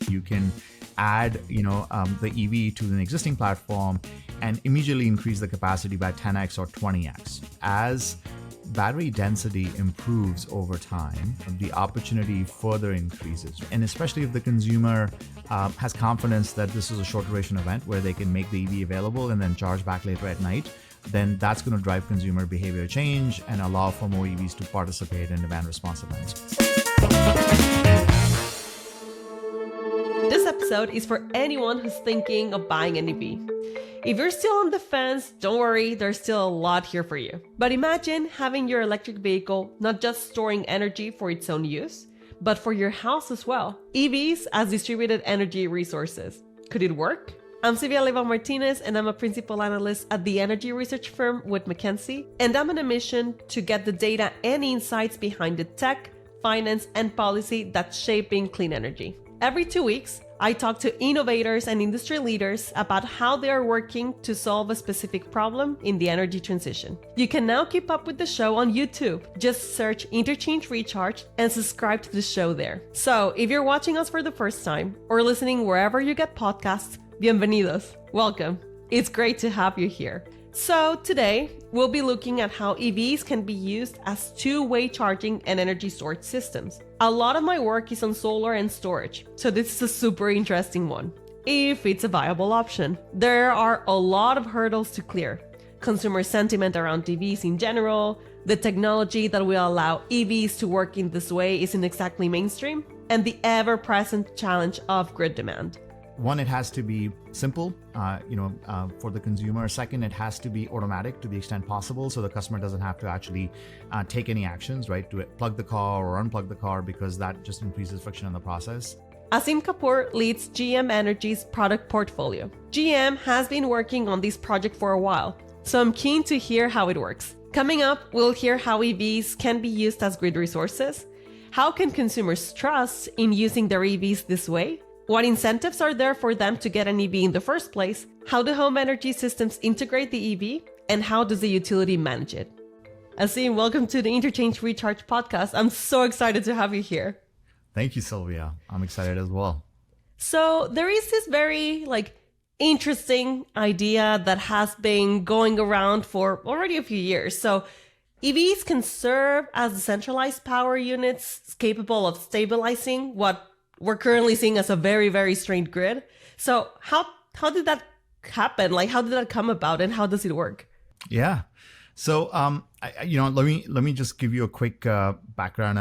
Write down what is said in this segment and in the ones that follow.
You can add, the EV to an existing platform and immediately increase the capacity by 10x or 20x. As battery density improves over time, the opportunity further increases. And especially if the consumer has confidence that this is a short duration event where they can make the EV available and then charge back later at night, then that's going to drive consumer behavior change and allow for more EVs to participate in demand response events. This episode is for anyone who's thinking of buying an EV. If you're still on the fence, don't worry, there's still a lot here for you. But imagine having your electric vehicle not just storing energy for its own use, but for your house as well. EVs as distributed energy resources. Could it work? I'm Sylvia Leyva Martinez, and I'm a principal analyst at the energy research firm with McKinsey, and I'm on a mission to get the data and insights behind the tech, finance, and policy that's shaping clean energy. Every 2 weeks, I talk to innovators and industry leaders about how they are working to solve a specific problem in the energy transition. You can now keep up with the show on YouTube. Just search Interchange Recharged and subscribe to the show there. So if you're watching us for the first time or listening wherever you get podcasts, bienvenidos. Welcome. It's great to have you here. So today, we'll be looking at how EVs can be used as two-way charging and energy storage systems. A lot of my work is on solar and storage, so this is a super interesting one, if it's a viable option. There are a lot of hurdles to clear. Consumer sentiment around EVs in general, the technology that will allow EVs to work in this way isn't exactly mainstream, and the ever-present challenge of grid demand. One, it has to be simple, for the consumer. Second, it has to be automatic to the extent possible, so the customer doesn't have to actually take any actions, right, to plug the car or unplug the car, because that just increases friction in the process. Aseem Kapur leads GM Energy's product portfolio. GM has been working on this project for a while, so I'm keen to hear how it works. Coming up, we'll hear how EVs can be used as grid resources. How can consumers trust in using their EVs this way? What incentives are there for them to get an EV in the first place? How do home energy systems integrate the EV? And how does the utility manage it? Aseem, welcome to the Interchange Recharged podcast. I'm so excited to have you here. Thank you, Sylvia. I'm excited as well. So there is this very interesting idea that has been going around for already a few years. So EVs can serve as decentralized power units capable of stabilizing what we're currently seeing as a very, very strained grid. So how did that happen? How did that come about, and how does it work? Yeah. So, let me just give you a quick background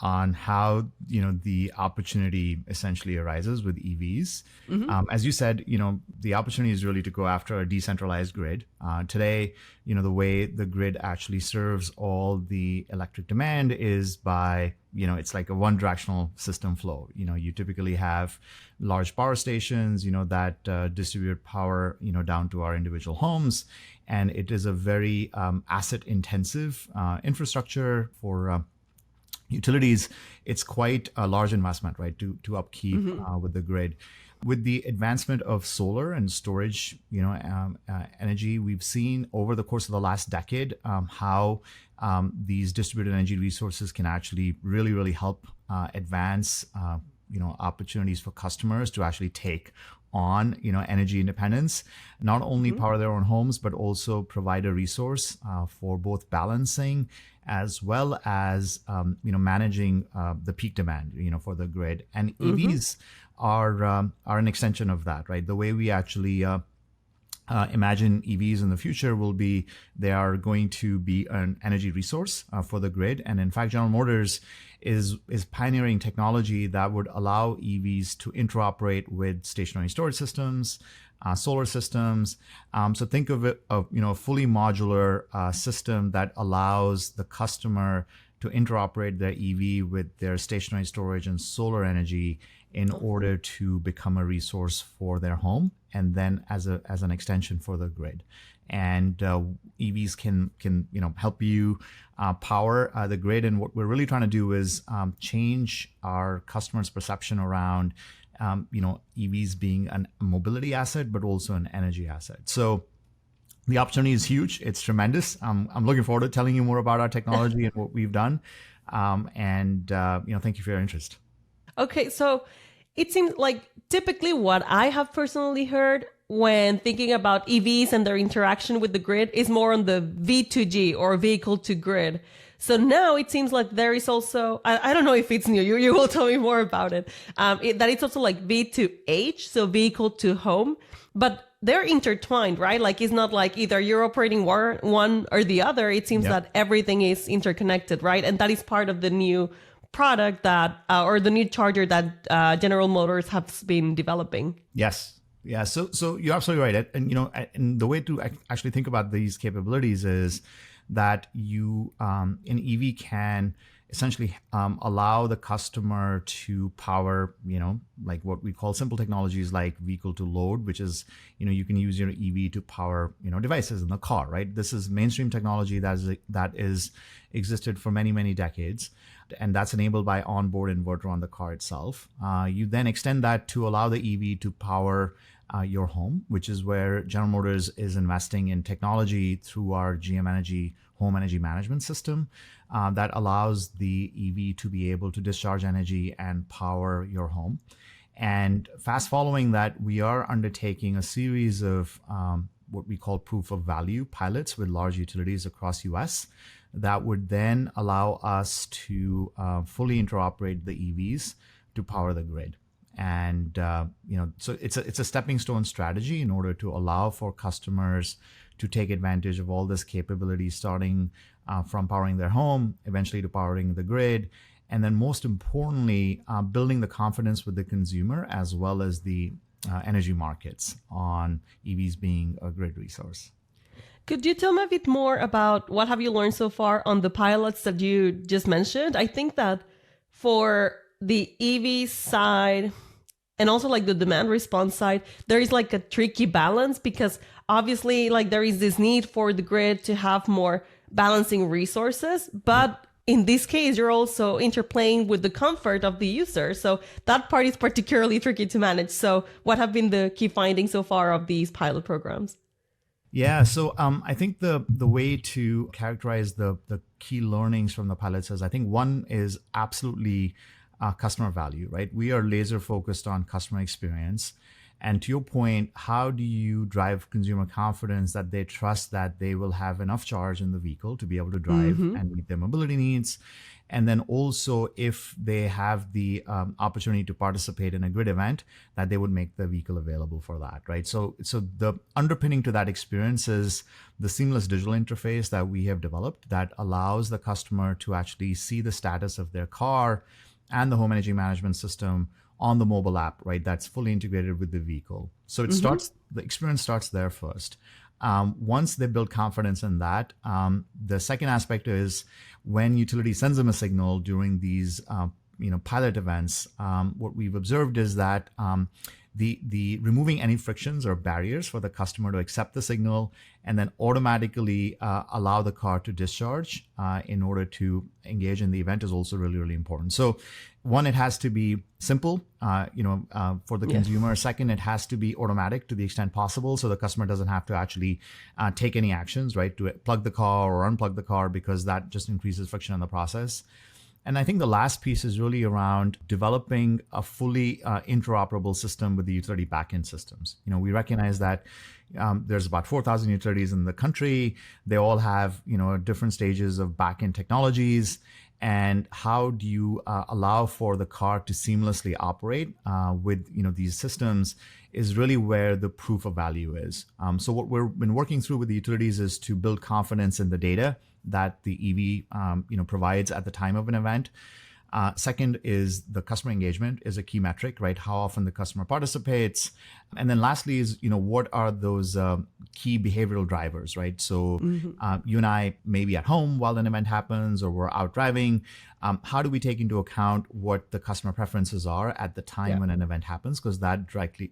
on how, the opportunity essentially arises with EVs. Mm-hmm. As you said, the opportunity is really to go after a decentralized grid. Today, the way the grid actually serves all the electric demand is by, it's like a one directional system flow. You typically have large power stations, that distribute power, down to our individual homes. And it is a very asset intensive infrastructure for utilities. It's quite a large investment, right, to upkeep with the grid. With the advancement of solar and storage, energy, we've seen over the course of the last decade how these distributed energy resources can actually really, really help advance, opportunities for customers to actually take on, energy independence, not only power their own homes, but also provide a resource for both balancing as well as, managing the peak demand, for the grid. And EVs are an extension of that, right? The way we actually imagine EVs in the future will be, they are going to be an energy resource for the grid. And in fact, General Motors is pioneering technology that would allow EVs to interoperate with stationary storage systems, solar systems. So think of it, a fully modular system that allows the customer to interoperate their EV with their stationary storage and solar energy in order to become a resource for their home, and then as an extension for the grid. And EVs can help you power the grid. And what we're really trying to do is change our customers' perception around EVs being a mobility asset, but also an energy asset. So the opportunity is huge. It's tremendous. I'm looking forward to telling you more about our technology and what we've done. Thank you for your interest. Okay, so it seems like typically what I have personally heard when thinking about EVs and their interaction with the grid is more on the V2G or vehicle to grid. So now it seems like there is also, I don't know if it's new, you will tell me more about it, that it's also like V2H, so vehicle to home, but they're intertwined, right? Like it's not like either you're operating one or the other. It seems that everything is interconnected, right? And that is part of the new product that, or the new charger that General Motors has been developing. Yes. Yeah. So you're absolutely right. And the way to actually think about these capabilities is that you, an EV can essentially allow the customer to power, like what we call simple technologies like vehicle to load, which is, you can use your EV to power, devices in the car, right? This is mainstream technology that is existed for many, many decades. And that's enabled by onboard inverter on the car itself. You then extend that to allow the EV to power your home, which is where General Motors is investing in technology through our GM Energy home energy management system that allows the EV to be able to discharge energy and power your home. And fast following that, we are undertaking a series of what we call proof of value pilots with large utilities across US that would then allow us to fully interoperate the EVs to power the grid. And so it's a stepping stone strategy in order to allow for customers to take advantage of all this capability, starting from powering their home, eventually to powering the grid, and then most importantly, building the confidence with the consumer as well as the energy markets on EVs being a grid resource. Could you tell me a bit more about what have you learned so far on the pilots that you just mentioned? I think that for the EV side and also like the demand response side, there is like a tricky balance because obviously like there is this need for the grid to have more balancing resources, but in this case, you're also interplaying with the comfort of the user. So that part is particularly tricky to manage. So what have been the key findings so far of these pilot programs? Yeah, so I think the way to characterize the key learnings from the pilots is I think one is absolutely customer value, right? We are laser focused on customer experience. And to your point, how do you drive consumer confidence that they trust that they will have enough charge in the vehicle to be able to drive and meet their mobility needs? And then also, if they have the opportunity to participate in a grid event, that they would make the vehicle available for that, right? So the underpinning to that experience is the seamless digital interface that we have developed that allows the customer to actually see the status of their car and the home energy management system on the mobile app, right? That's fully integrated with the vehicle. So it starts, the experience starts there first. Once they build confidence in that, the second aspect is when utility sends them a signal during these, pilot events, what we've observed is that the removing any frictions or barriers for the customer to accept the signal and then automatically allow the car to discharge in order to engage in the event is also really, really important. So one, it has to be simple, for the consumer. Second, it has to be automatic to the extent possible. So the customer doesn't have to actually take any actions, right, to plug the car or unplug the car, because that just increases friction in the process. And I think the last piece is really around developing a fully interoperable system with the utility backend systems. We recognize that there's about 4,000 utilities in the country. They all have, different stages of backend technologies. And how do you allow for the car to seamlessly operate with, these systems is really where the proof of value is. So what we've been working through with the utilities is to build confidence in the data that the EV provides at the time of an event. Second is the customer engagement is a key metric, right? How often the customer participates. And then lastly is, what are those key behavioral drivers, right? So you and I may be at home while an event happens or we're out driving. How do we take into account what the customer preferences are at the time when an event happens? Because that directly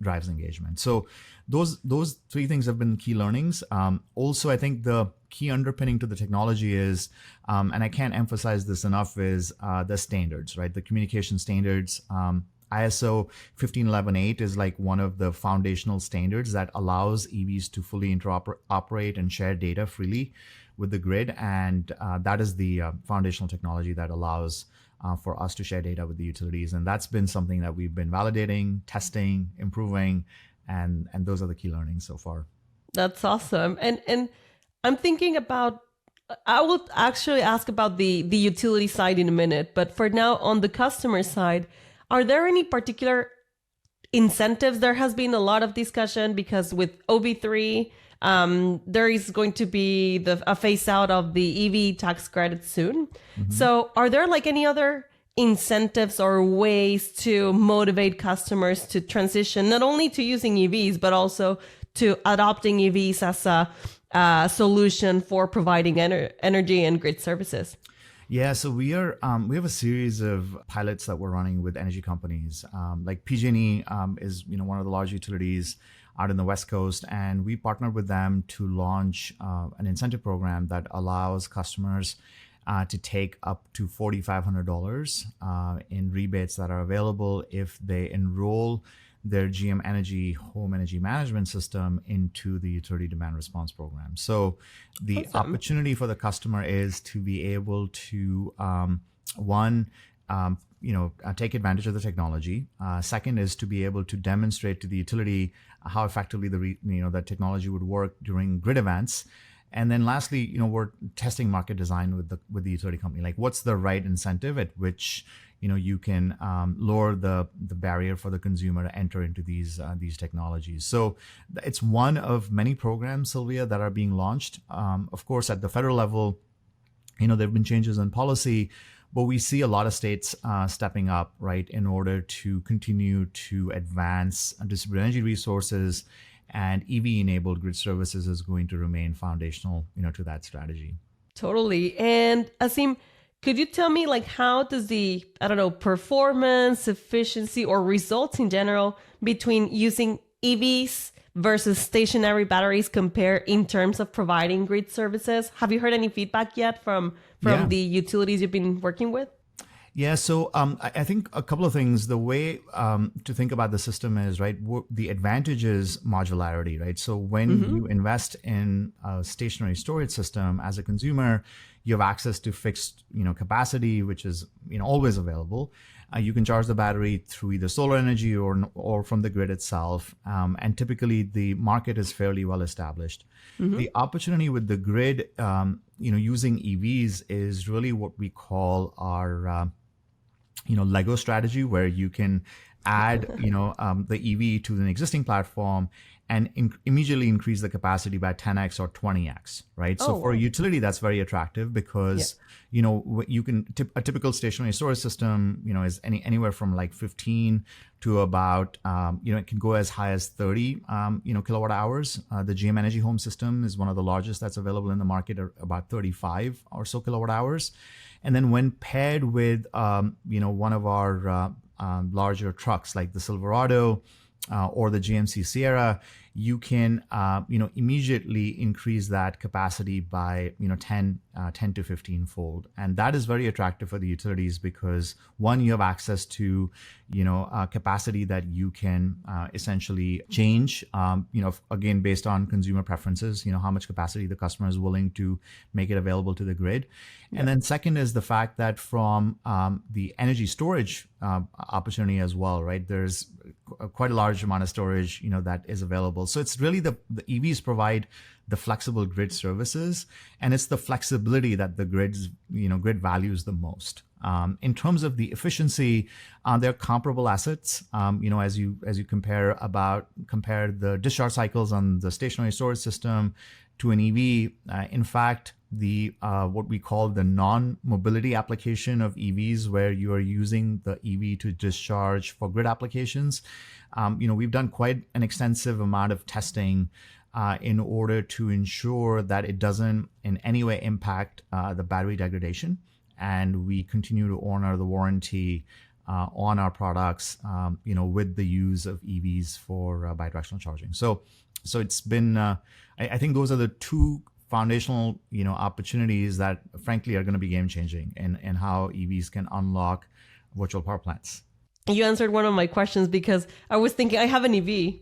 drives engagement. So those three things have been key learnings. Also, I think the key underpinning to the technology is, and I can't emphasize this enough, is the standards, right? The communication standards. ISO 15118 is like one of the foundational standards that allows EVs to fully interoperate and share data freely with the grid. And that is the foundational technology that allows for us to share data with the utilities. And that's been something that we've been validating, testing, improving, and those are the key learnings so far. That's awesome. And I'm thinking about, I will actually ask about the utility side in a minute, but for now on the customer side, are there any particular incentives? There has been a lot of discussion because with OB3, there is going to be a phase out of the EV tax credit soon. Mm-hmm. So are there like any other incentives or ways to motivate customers to transition not only to using EVs, but also to adopting EVs as a solution for providing energy and grid services? Yeah, so we have a series of pilots that we're running with energy companies. Like PG&E is one of the large utilities out in the West Coast, and we partnered with them to launch an incentive program that allows customers to take up to $4,500 in rebates that are available if they enroll their GM Energy home energy management system into the utility demand response program. So the opportunity for the customer is to be able to, take advantage of the technology. Second is to be able to demonstrate to the utility how effectively the technology would work during grid events. And then lastly, we're testing market design with the utility company. Like, what's the right incentive at which you can lower the barrier for the consumer to enter into these technologies. So it's one of many programs, Sylvia, that are being launched. Of course, at the federal level, there have been changes in policy, but we see a lot of states stepping up, right, in order to continue to advance distributed energy resources, and EV-enabled grid services is going to remain foundational, to that strategy. Totally. And Aseem, could you tell me, like, how does the, performance, efficiency, or results in general between using EVs versus stationary batteries compare in terms of providing grid services? Have you heard any feedback yet from the utilities you've been working with? Yeah, so I think a couple of things. The way to think about the system is, right, the advantage is modularity, right? So when you invest in a stationary storage system as a consumer, you have access to fixed, capacity, which is, always available. You can charge the battery through either solar energy or from the grid itself. And typically the market is fairly well established. Mm-hmm. The opportunity with the grid, using EVs is really what we call our Lego strategy, where you can add, the EV to an existing platform and immediately increase the capacity by 10x or 20x, right? So for a utility, that's very attractive because, you can, a typical stationary storage system, is anywhere from like 15 to about, it can go as high as 30, kilowatt hours. The GM Energy home system is one of the largest that's available in the market, about 35 or so kilowatt hours. And then when paired with, one of our larger trucks like the Silverado or the GMC Sierra, you can, immediately increase that capacity by, 10 to 15 fold. And that is very attractive for the utilities because one, you have access to, capacity that you can essentially change, again, based on consumer preferences, how much capacity the customer is willing to make it available to the grid. Yeah. And then second is the fact that from the energy storage opportunity as well, right? There's quite a large amount of storage, that is available. So it's really the EVs provide the flexible grid services, and it's the flexibility that the grid values the most. In terms of the efficiency, they're comparable assets. As you compare the discharge cycles on the stationary storage system to an EV. In fact, the what we call the non-mobility application of EVs, where you are using the EV to discharge for grid applications, we've done quite an extensive amount of testing in order to ensure that it doesn't in any way impact the battery degradation, and we continue to honor the warranty on our products, with the use of EVs for bidirectional charging. So it's been, I think those are the two foundational, opportunities that frankly are going to be game changing in how EVs can unlock virtual power plants. You answered one of my questions because I was thinking I have an EV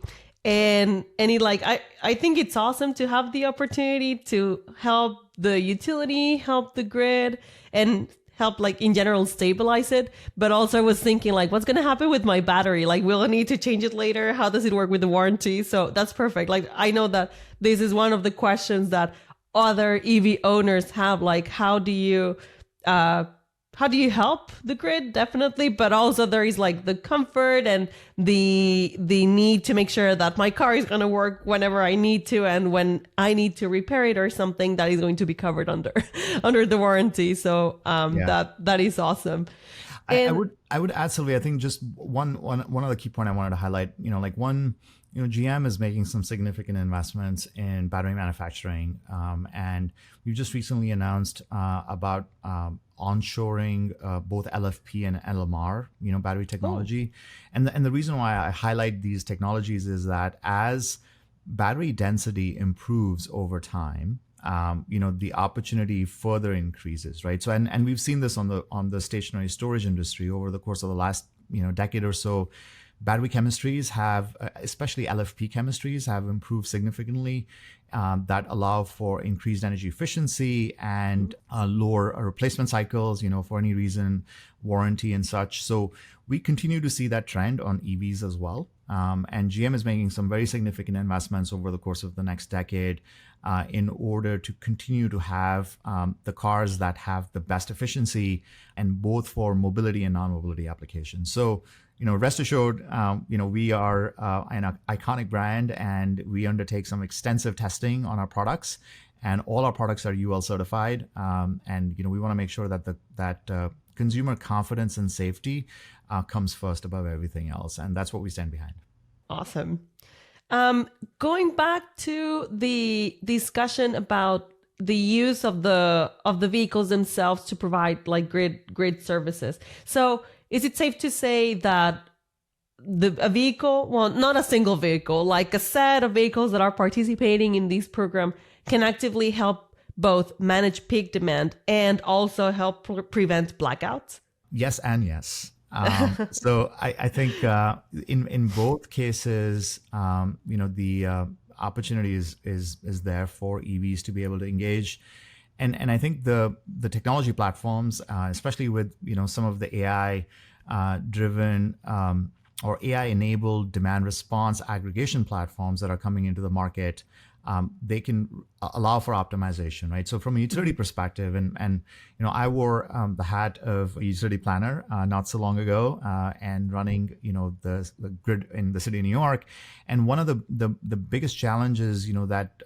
and I think it's awesome to have the opportunity to help the utility, help the grid, and help like in general stabilize it, but also I was thinking like, what's going to happen with my battery? Like, will I need to change it later? How does it work with the warranty? So that's perfect. Like, I know that this is one of the questions that other EV owners have, like, how do you help the grid? Definitely. But also there is like the comfort and the need to make sure that my car is going to work whenever I need to. And when I need to repair it or something, that is going to be covered under, under the warranty. So, that is awesome. I would add, Sylvia, I think just one other key point I wanted to highlight, GM is making some significant investments in battery manufacturing. And we've just recently announced about onshoring both LFP and LMR, battery technology. And the reason why I highlight these technologies is that as battery density improves over time, the opportunity further increases, right? So, and we've seen this on the stationary storage industry over the course of the last, decade or so. Battery chemistries have, especially LFP chemistries, have improved significantly that allow for increased energy efficiency and lower replacement cycles, for any reason, warranty and such. So we continue to see that trend on EVs as well. And GM is making some very significant investments over the course of the next decade in order to continue to have the cars that have the best efficiency, and both for mobility and non-mobility applications. So, rest assured, we are an iconic brand, and we undertake some extensive testing on our products, and all our products are UL certified. And we want to make sure that consumer confidence and safety comes first above everything else, and that's what we stand behind. Awesome. Going back to the discussion about the use of the vehicles themselves to provide like grid services. So is it safe to say that a vehicle, well, not a single vehicle, like a set of vehicles that are participating in this program can actively help both manage peak demand and also help prevent blackouts? Yes and yes. So I think in both cases, the opportunity is there for EVs to be able to engage. And I think the technology platforms, especially with some of the AI driven or AI enabled demand response aggregation platforms that are coming into the market, they can allow for optimization, right? So from a utility perspective, and I wore the hat of a utility planner not so long ago, and running the grid in the city of New York, and one of the biggest challenges that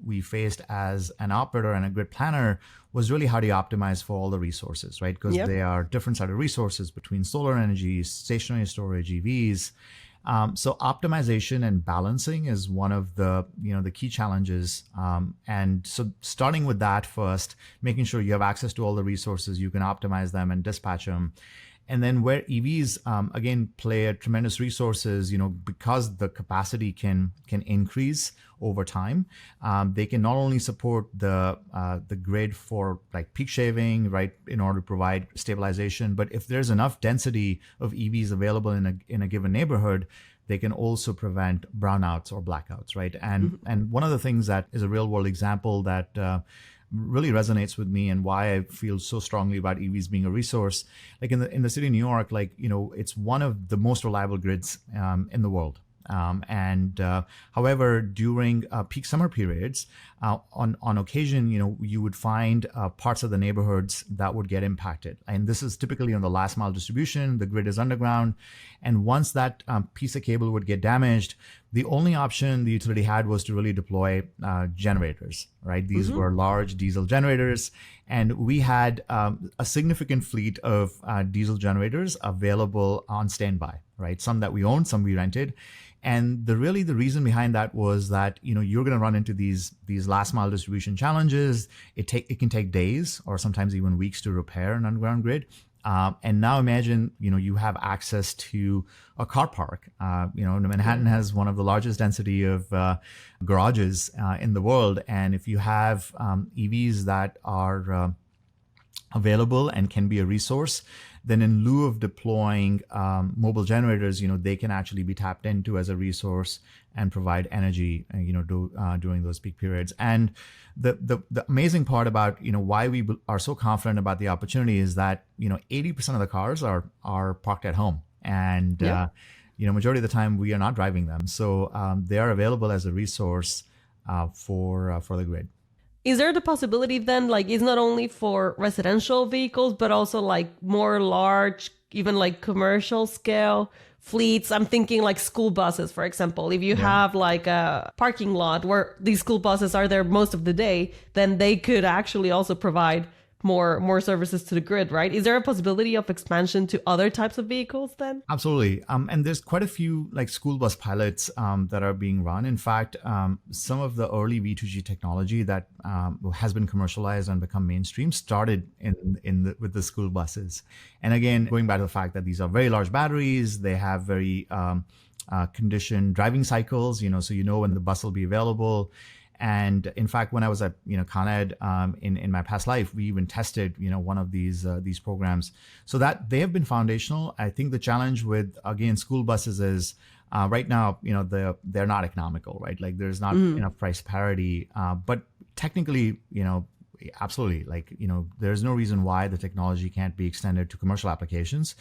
we faced as an operator and a grid planner was really how do you optimize for all the resources, right? Because they are different set of resources between solar energy, stationary storage, EVs. So optimization and balancing is one of the key challenges. And so starting with that first, making sure you have access to all the resources, you can optimize them and dispatch them. And then where EVs, again, play a tremendous resources, because the capacity can increase over time. They can not only support the grid for like peak shaving, right, in order to provide stabilization, but if there's enough density of EVs available in a given neighborhood, they can also prevent brownouts or blackouts, right? And one of the things that is a real world example that really resonates with me and why I feel so strongly about EVs being a resource, like in the city of New York, like, it's one of the most reliable grids in the world. However, during peak summer periods, on occasion, you would find parts of the neighborhoods that would get impacted. And this is typically on the last mile distribution. The grid is underground. And once that piece of cable would get damaged, the only option the utility had was to really deploy generators, right? These were large diesel generators. And we had a significant fleet of diesel generators available on standby, right? Some that we owned, some we rented. And the reason behind that was that, you're going to run into these last mile distribution challenges. It can take days or sometimes even weeks to repair an underground grid. And now imagine, you have access to a car park. Manhattan has one of the largest density of garages in the world. And if you have EVs that are available and can be a resource, then in lieu of deploying mobile generators, they can actually be tapped into as a resource and provide energy, during those peak periods. And the amazing part about, why we are so confident about the opportunity is that, 80% of the cars are parked at home. And, majority of the time we are not driving them. So they are available as a resource for the grid. Is there the possibility then, like, it's not only for residential vehicles, but also like more large, even like commercial scale fleets? I'm thinking like school buses, for example. If you have like a parking lot where these school buses are there most of the day, then they could actually also provide more services to the grid, right? Is there a possibility of expansion to other types of vehicles then? Absolutely. And there's quite a few like school bus pilots that are being run. In fact, some of the early V2G technology that has been commercialized and become mainstream started with the school buses. And again, going back to the fact that these are very large batteries, they have very conditioned driving cycles, so when the bus will be available. And in fact, when I was at Con Ed in my past life, we even tested one of these programs, so that they have been foundational. I think the challenge with again school buses is right now they're not economical, right? Like there's not enough price parity, but technically absolutely, like there's no reason why the technology can't be extended to commercial applications.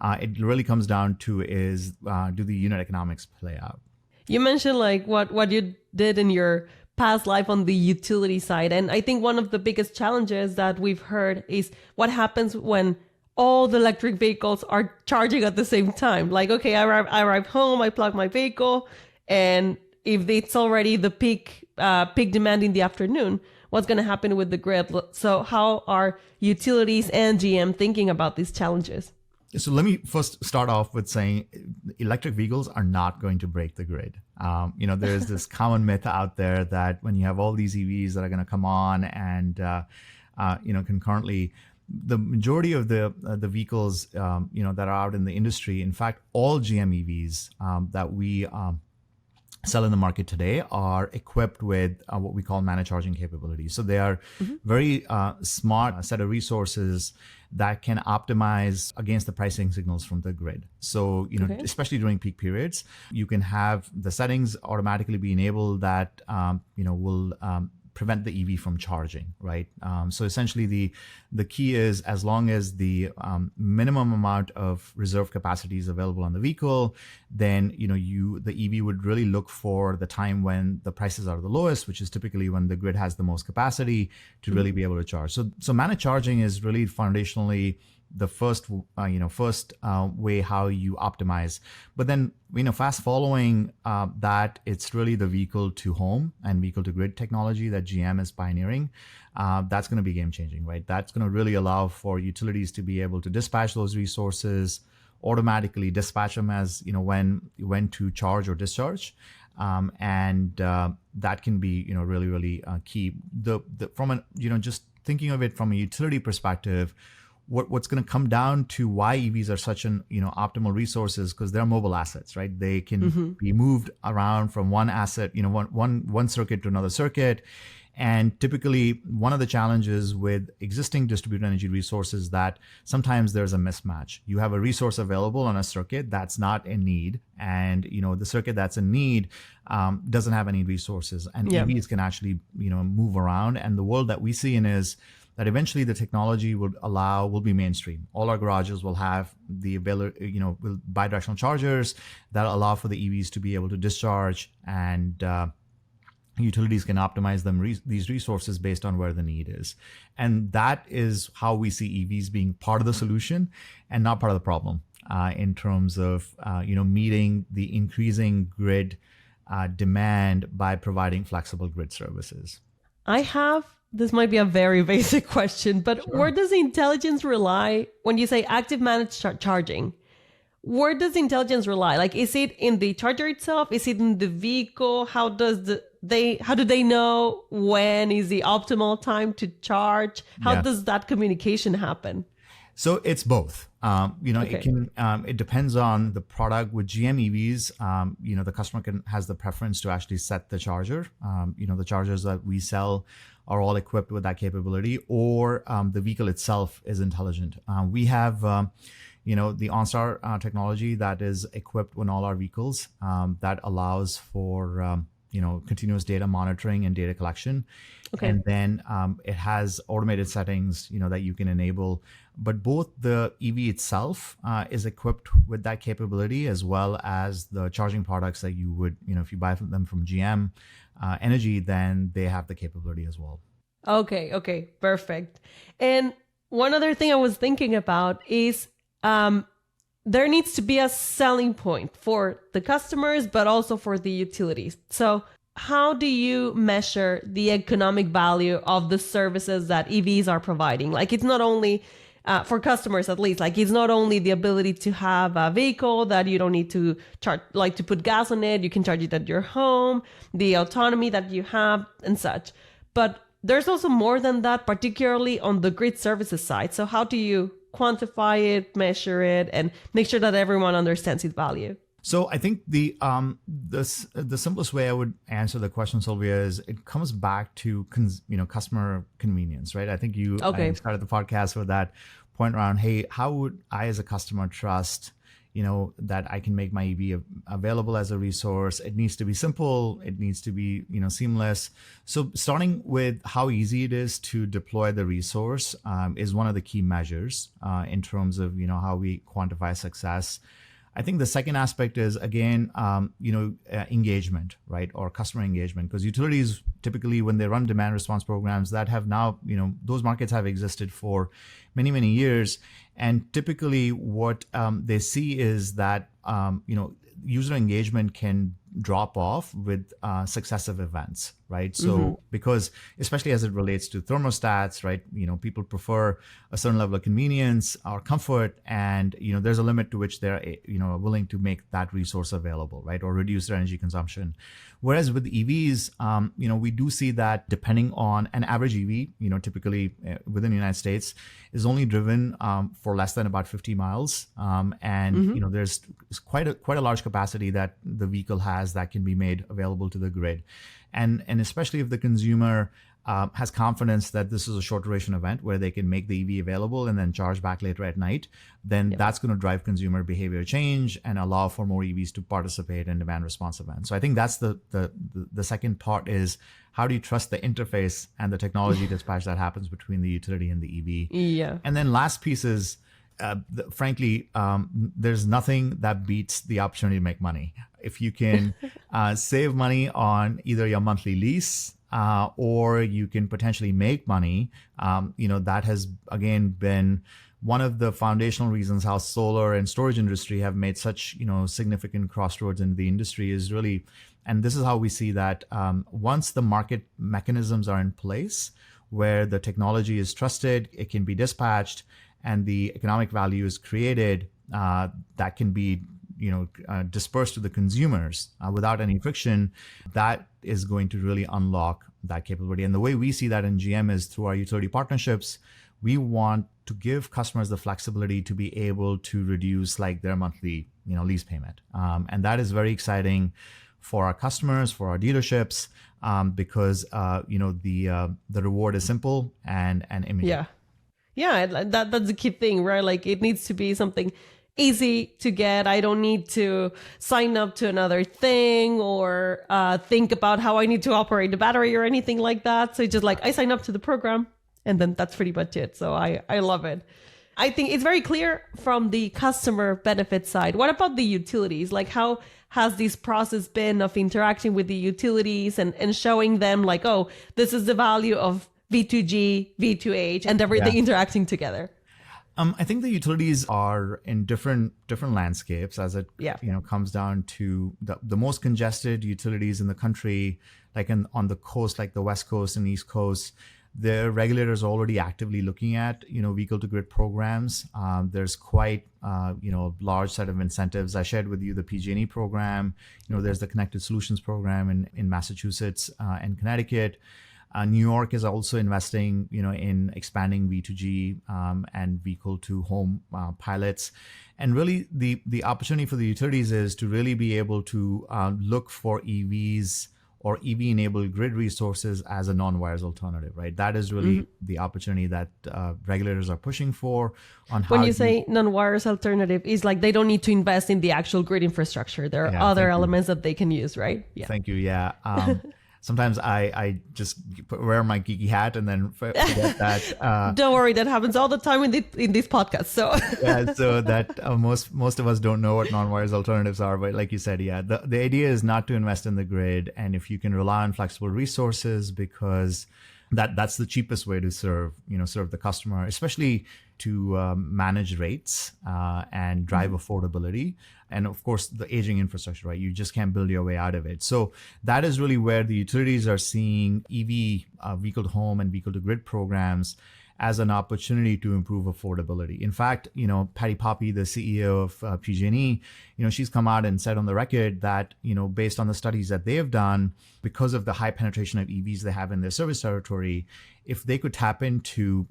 It really comes down to is do the unit economics play out? You mentioned like what you did in your past life on the utility side. And I think one of the biggest challenges that we've heard is what happens when all the electric vehicles are charging at the same time. Like, okay, I arrive home, I plug my vehicle, and if it's already the peak demand in the afternoon, what's going to happen with the grid? So how are utilities and GM thinking about these challenges? So let me first start off with saying electric vehicles are not going to break the grid. There's this common myth out there that when you have all these EVs that are going to come on and, concurrently, the majority of the vehicles, that are out in the industry, in fact, all GM EVs that we sell in the market today are equipped with what we call managed charging capabilities. So they are very smart set of resources that can optimize against the pricing signals from the grid. So, especially during peak periods, you can have the settings automatically be enabled that, will prevent the EV from charging, right? So essentially the key is as long as the minimum amount of reserve capacity is available on the vehicle, then the EV would really look for the time when the prices are the lowest, which is typically when the grid has the most capacity to really be able to charge. So managed charging is really foundationally the first way how you optimize. But then, fast following that, it's really the vehicle to home and vehicle to grid technology that GM is pioneering. That's going to be game changing, right? That's going to really allow for utilities to be able to dispatch those resources, automatically dispatch them as, when to charge or discharge. And that can be, really, really key. Just thinking of it from a utility perspective, what's going to come down to why EVs are such an optimal resources, because they're mobile assets, right? They can be moved around from one asset, one circuit to another circuit. And typically, one of the challenges with existing distributed energy resources that sometimes there's a mismatch. You have a resource available on a circuit that's not in need, and the circuit that's in need doesn't have any resources. And EVs can actually move around. And the world that we see in is that eventually the technology will be mainstream. All our garages will have the ability, will bidirectional chargers that allow for the EVs to be able to discharge, and utilities can optimize these resources based on where the need is. And that is how we see EVs being part of the solution and not part of the problem in terms of meeting the increasing grid demand by providing flexible grid services. This might be a very basic question, but sure. Where does the intelligence rely when you say active managed charging? Where does the intelligence rely? Like, is it in the charger itself? Is it in the vehicle? How do they know when is the optimal time to charge? How does that communication happen? So it's both. It can, it depends on the product. With GM EVs, the customer has the preference to actually set the charger. The chargers that we sell are all equipped with that capability, or the vehicle itself is intelligent. We have, the OnStar technology that is equipped in all our vehicles that allows for, continuous data monitoring and data collection. Okay. And then it has automated settings, that you can enable. But both the EV itself is equipped with that capability, as well as the charging products that you would, if you buy them from GM Energy, then they have the capability as well. Okay, perfect. And one other thing I was thinking about is there needs to be a selling point for the customers, but also for the utilities. So how do you measure the economic value of the services that EVs are providing? Like, it's not only for customers, at least, like, it's not only the ability to have a vehicle that you don't need to charge, like to put gas on it, you can charge it at your home, the autonomy that you have and such. But there's also more than that, particularly on the grid services side. So how do you quantify it, measure it, and make sure that everyone understands its value? So I think the simplest way I would answer the question, Sylvia, is it comes back to customer convenience, right? I think you started the podcast with that point around, hey, how would I as a customer trust that I can make my EV available as a resource? It needs to be simple. It needs to be, seamless. So starting with how easy it is to deploy the resource is one of the key measures in terms of, how we quantify success. I think the second aspect is, again, engagement, right? Or customer engagement, because utilities typically, when they run demand response programs that have now, those markets have existed for many, many years. And typically what they see is that, user engagement can drop off with successive events, right? So because especially as it relates to thermostats, right, people prefer a certain level of convenience or comfort, and there's a limit to which they're willing to make that resource available, right, or reduce their energy consumption. Whereas with EVs, we do see that depending on an average EV, typically within the United States, is only driven for less than about 50 miles, and there's quite a large capacity that the vehicle has that can be made available to the grid, and especially if the consumer has confidence that this is a short duration event where they can make the EV available and then charge back later at night, then that's going to drive consumer behavior change and allow for more EVs to participate in demand response events. So I think that's the second part is, how do you trust the interface and the technology dispatch that happens between the utility and the EV? Yeah. And then last piece is, frankly, there's nothing that beats the opportunity to make money. If you can save money on either your monthly lease or you can potentially make money, that has, again, been one of the foundational reasons how solar and storage industry have made such, significant crossroads in the industry is really, and this is how we see that once the market mechanisms are in place where the technology is trusted, it can be dispatched, and the economic value is created that can be dispersed to the consumers without any friction, that is going to really unlock that capability. And the way we see that in GM is through our utility partnerships. We want to give customers the flexibility to be able to reduce like their monthly lease payment, and that is very exciting for our customers, for our dealerships, because the reward is simple and immediate. Yeah, that's the key thing, right? Like, it needs to be something easy to get. I don't need to sign up to another thing or think about how I need to operate the battery or anything like that. So it's just like, I sign up to the program and then that's pretty much it. So I love it. I think it's very clear from the customer benefit side. What about the utilities? Like, how has this process been of interacting with the utilities and showing them like, oh, this is the value of V2G, V2H, and everything interacting together? I think the utilities are in different landscapes as it comes down to the most congested utilities in the country, like on the coast, like the West Coast and East Coast. The regulators are already actively looking at vehicle to grid programs. There's quite large set of incentives. I shared with you the PG&E program. There's the Connected Solutions program in Massachusetts and Connecticut. New York is also investing, in expanding V2G and vehicle to home pilots. And really, the opportunity for the utilities is to really be able to look for EVs or EV-enabled grid resources as a non-wires alternative, right? That is really the opportunity that regulators are pushing for. On how when you say non-wires alternative, is like they don't need to invest in the actual grid infrastructure. There are other elements that they can use, right? Yeah. Thank you. Yeah. Sometimes I just wear my geeky hat and then forget that. Don't worry, that happens all the time in this podcast. So so that most of us don't know what non-wires alternatives are. But like you said, the idea is not to invest in the grid, and if you can rely on flexible resources, because that's the cheapest way to serve the customer, especially to manage rates and drive affordability. And of course, the aging infrastructure, right? You just can't build your way out of it. So that is really where the utilities are seeing EV, vehicle to home and vehicle to grid programs as an opportunity to improve affordability. In fact, Patty Poppe, the CEO of PG&E, she's come out and said on the record that, based on the studies that they have done, because of the high penetration of EVs they have in their service territory, if they could tap into,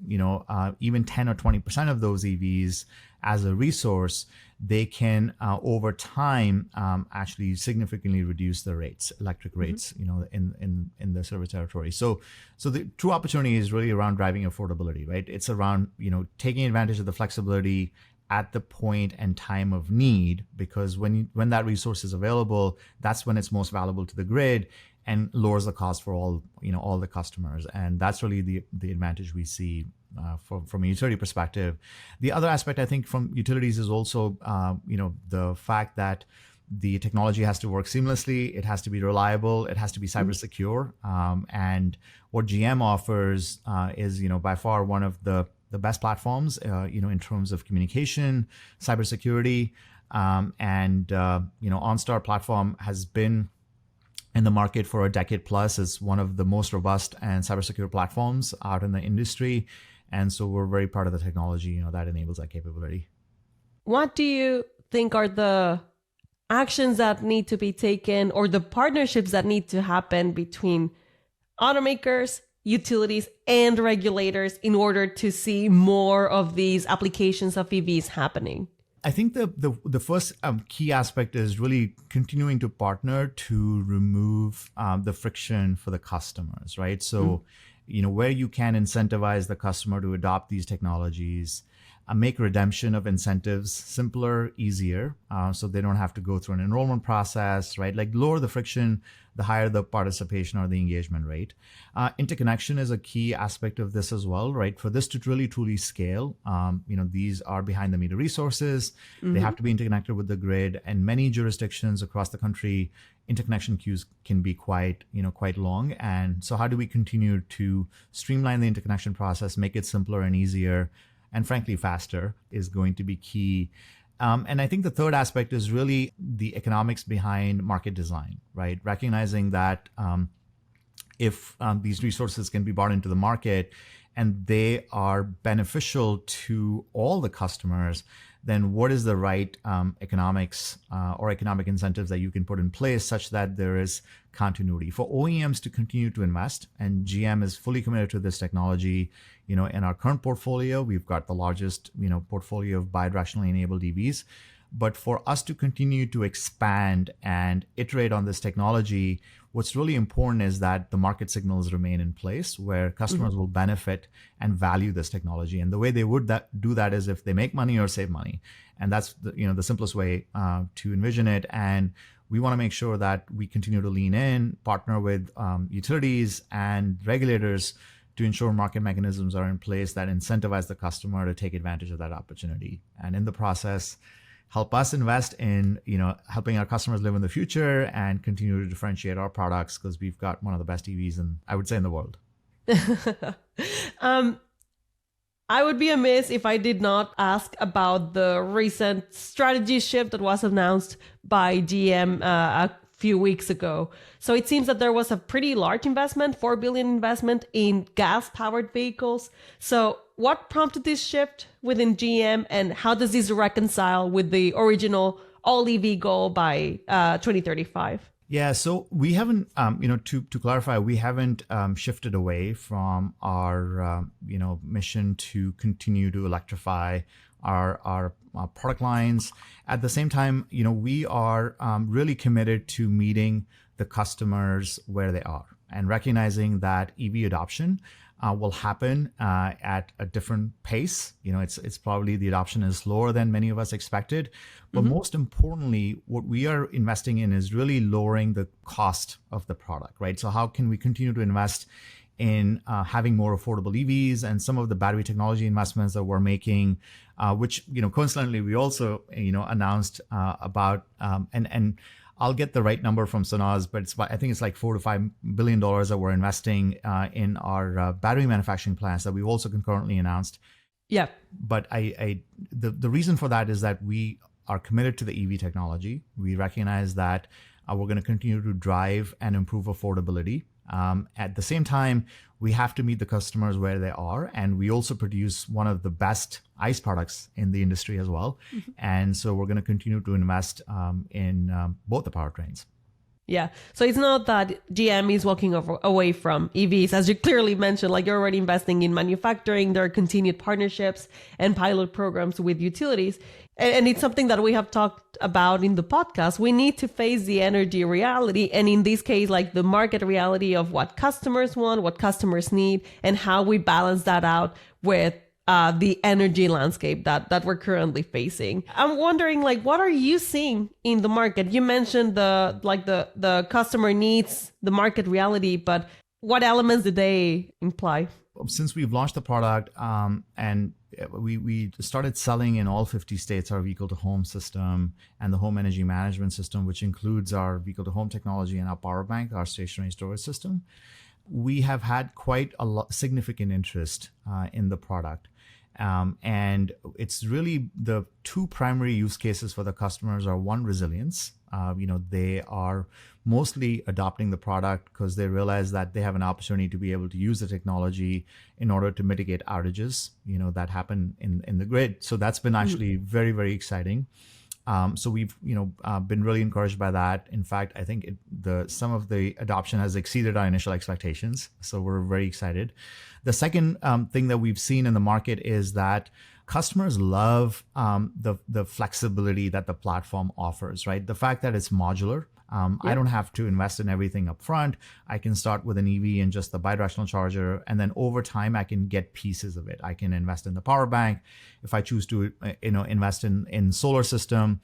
even 10 or 20% of those EVs as a resource, they can, over time, actually significantly reduce the rates, electric rates, in the service territory. So the true opportunity is really around driving affordability, right? It's around, taking advantage of the flexibility at the point and time of need, because when that resource is available, that's when it's most valuable to the grid and lowers the cost for all the customers. And that's really the advantage we see from a utility perspective. The other aspect, I think, from utilities is also, the fact that the technology has to work seamlessly. It has to be reliable. It has to be cyber secure. And what GM offers is, by far one of the best platforms, in terms of communication, cybersecurity, and OnStar platform has been in the market for a decade plus. It's one of the most robust and cybersecure platforms out in the industry. And so we're very proud of the technology, that enables that capability. What do you think are the actions that need to be taken, or the partnerships that need to happen between automakers, utilities, and regulators in order to see more of these applications of EVs happening? I think the first key aspect is really continuing to partner to remove the friction for the customers, right? So, where you can incentivize the customer to adopt these technologies, make redemption of incentives simpler, easier, so they don't have to go through an enrollment process, right? Like lower the friction, the higher the participation or the engagement rate. Interconnection is a key aspect of this as well, right? For this to really truly scale, these are behind the meter resources. They have to be interconnected with the grid, and many jurisdictions across the country, interconnection queues can be quite long. And so how do we continue to streamline the interconnection process, make it simpler and easier, and frankly faster, is going to be key. And I think the third aspect is really the economics behind market design, right? Recognizing that if these resources can be brought into the market and they are beneficial to all the customers, then what is the right economics or economic incentives that you can put in place such that there is continuity for OEMs to continue to invest? And GM is fully committed to this technology. In our current portfolio, we've got the largest, portfolio of bidirectionally enabled EVs. But for us to continue to expand and iterate on this technology, what's really important is that the market signals remain in place where customers will benefit and value this technology. And the way they would do that is if they make money or save money. And that's the simplest way to envision it. And we want to make sure that we continue to lean in, partner with utilities and regulators to ensure market mechanisms are in place that incentivize the customer to take advantage of that opportunity. And in the process, help us invest in, helping our customers live in the future and continue to differentiate our products, because we've got one of the best EVs I would say in the world. I would be amiss if I did not ask about the recent strategy shift that was announced by GM a few weeks ago. So it seems that there was a pretty large investment, $4 billion investment in gas-powered vehicles. So what prompted this shift within GM, and how does this reconcile with the original all-EV goal by 2035? Yeah, so we haven't, to clarify, we haven't shifted away from our, mission to continue to electrify our product lines. At the same time, we are really committed to meeting the customers where they are and recognizing that EV adoption will happen at a different pace. It's probably the adoption is slower than many of us expected. But most importantly, what we are investing in is really lowering the cost of the product, right? So how can we continue to invest in having more affordable EVs and some of the battery technology investments that we're making, which, coincidentally, we also, announced about, and I'll get the right number from Sanaz, but I think it's like $4 to $5 billion that we're investing in our battery manufacturing plants that we've also concurrently announced. Yeah. But the reason for that is that we are committed to the EV technology. We recognize that we're going to continue to drive and improve affordability. At the same time, we have to meet the customers where they are. And we also produce one of the best ICE products in the industry as well. And so we're going to continue to invest in both the powertrains. Yeah. So it's not that GM is walking away from EVs, as you clearly mentioned, like you're already investing in manufacturing, there are continued partnerships and pilot programs with utilities. And it's something that we have talked about in the podcast. We need to face the energy reality. And in this case, like the market reality of what customers want, what customers need, and how we balance that out with the energy landscape that we're currently facing. I'm wondering, like, what are you seeing in the market? You mentioned the customer needs, the market reality, but what elements do they imply? Since we've launched the product and we started selling in all 50 states our vehicle-to-home system and the home energy management system, which includes our vehicle-to-home technology and our power bank, our stationary storage system, we have had quite a significant interest in the product. And it's really the two primary use cases for the customers are one, resilience. They are mostly adopting the product because they realize that they have an opportunity to be able to use the technology in order to mitigate outages, that happen in the grid. So that's been actually very, very exciting. So we've, been really encouraged by that. In fact, I think some of the adoption has exceeded our initial expectations. So we're very excited. The second thing that we've seen in the market is that customers love the flexibility that the platform offers, right? The fact that it's modular. I don't have to invest in everything up front. I can start with an EV and just the bidirectional charger. And then over time, I can get pieces of it. I can invest in the power bank. If I choose to, invest in solar system,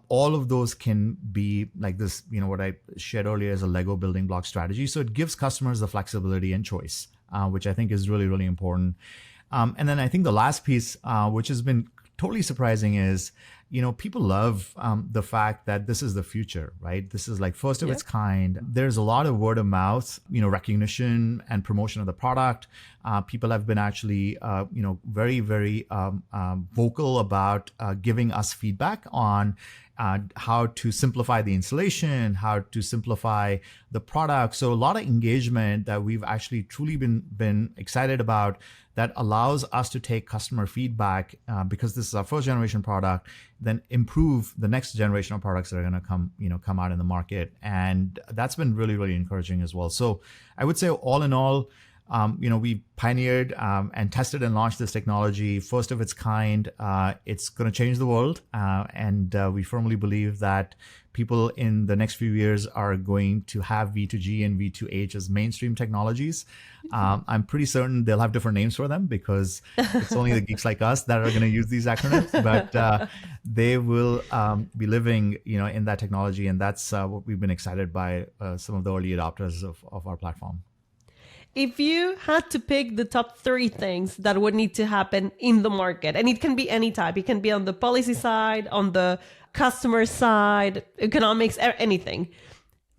all of those can be like this, what I shared earlier as a Lego building block strategy. So it gives customers the flexibility and choice, which I think is really, really important. And then I think the last piece, which has been totally surprising is, people love the fact that this is the future, right? This is like first of its kind. There's a lot of word of mouth, recognition and promotion of the product. People have been actually, very, very vocal about giving us feedback on how to simplify the installation, how to simplify the product. So a lot of engagement that we've actually truly been excited about that allows us to take customer feedback because this is our first generation product, then improve the next generation of products that are going to come out in the market. And that's been really, really encouraging as well. So I would say all in all, we pioneered and tested and launched this technology, first of its kind. It's going to change the world. And we firmly believe that people in the next few years are going to have V2G and V2H as mainstream technologies. I'm pretty certain they'll have different names for them because it's only the geeks like us that are going to use these acronyms. But they will be living, in that technology. And that's what we've been excited by some of the early adopters of our platform. If you had to pick the top 3 things that would need to happen in the market, and it can be any type, it can be on the policy side, on the customer side, economics, anything,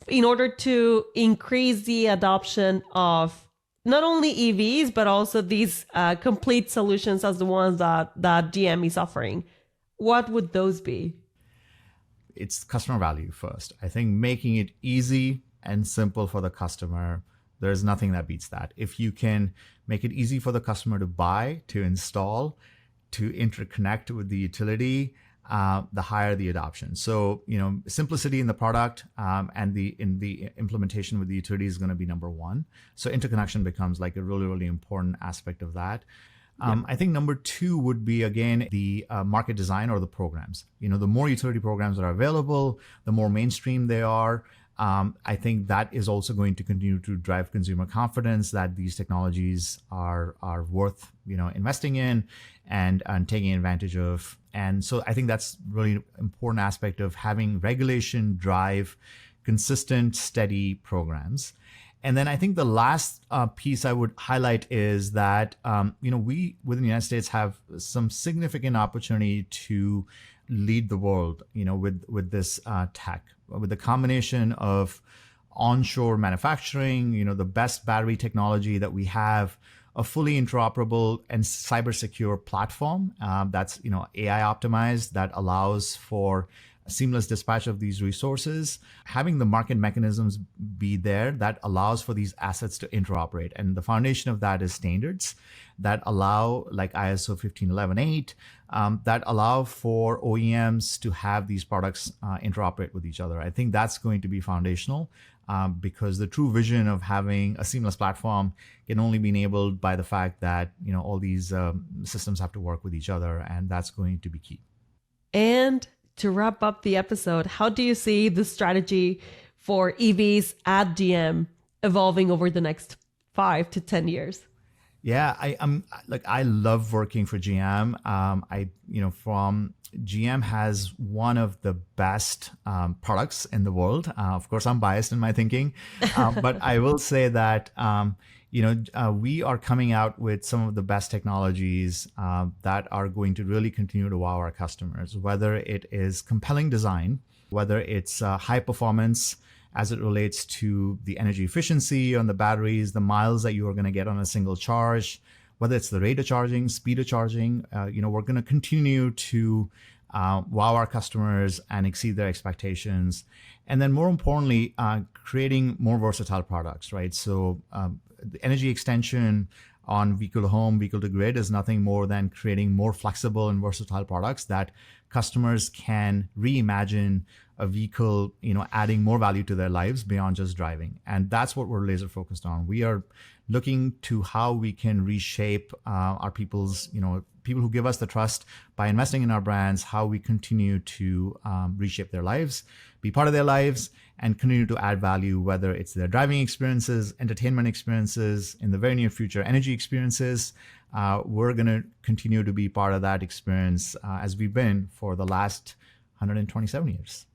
in order to increase the adoption of not only EVs, but also these complete solutions as the ones that GM is offering, what would those be? It's customer value first. I think making it easy and simple for the customer, there's nothing that beats that. If you can make it easy for the customer to buy, to install, to interconnect with the utility, the higher the adoption. So, simplicity in the product and in the implementation with the utility is going to be number one. So interconnection becomes like a really, really important aspect of that. I think number two would be, again, the market design or the programs. The more utility programs that are available, the more mainstream they are. I think that is also going to continue to drive consumer confidence that these technologies are worth investing in and taking advantage of. And so I think that's really important aspect of having regulation drive consistent, steady programs. And then I think the last piece I would highlight is that we within the United States have some significant opportunity to lead the world with this tech, with the combination of onshore manufacturing, the best battery technology that we have, a fully interoperable and cyber secure platform that's AI optimized, that allows for seamless dispatch of these resources, having the market mechanisms be there that allows for these assets to interoperate. And the foundation of that is standards that allow, like ISO 15118, that allow for OEMs to have these products interoperate with each other. I think that's going to be foundational because the true vision of having a seamless platform can only be enabled by the fact that all these systems have to work with each other, and that's going to be key. And to wrap up the episode, how do you see the strategy for EVs at GM evolving over the next 5 to 10 years? Yeah, I love working for GM. From GM has one of the best products in the world. Of course, I'm biased in my thinking, but I will say that we are coming out with some of the best technologies that are going to really continue to wow our customers, whether it is compelling design, whether it's high performance as it relates to the energy efficiency on the batteries, the miles that you are going to get on a single charge, whether it's the rate of charging, speed of charging. We're going to continue to wow our customers and exceed their expectations. And then more importantly, creating more versatile products, right? So the energy extension on vehicle to home, vehicle to grid is nothing more than creating more flexible and versatile products that customers can reimagine a vehicle, adding more value to their lives beyond just driving. And that's what we're laser focused on. We are looking to how we can reshape our people's, people who give us the trust by investing in our brands, how we continue to reshape their lives, be part of their lives, and continue to add value, whether it's their driving experiences, entertainment experiences, in the very near future, energy experiences. We're going to continue to be part of that experience as we've been for the last 127 years.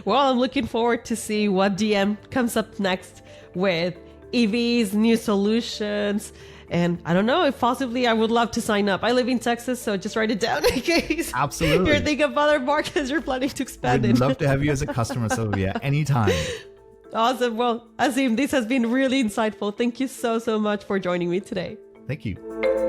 Well, I'm looking forward to see what GM comes up next with EVs, new solutions. And I don't know if possibly I would love to sign up. I live in Texas, so just write it down in case Absolutely. you're thinking of other markets you're planning to expand in. We'd love to have you as a customer, Sylvia, anytime. Awesome. Well, Aseem, this has been really insightful. Thank you so much for joining me today. Thank you.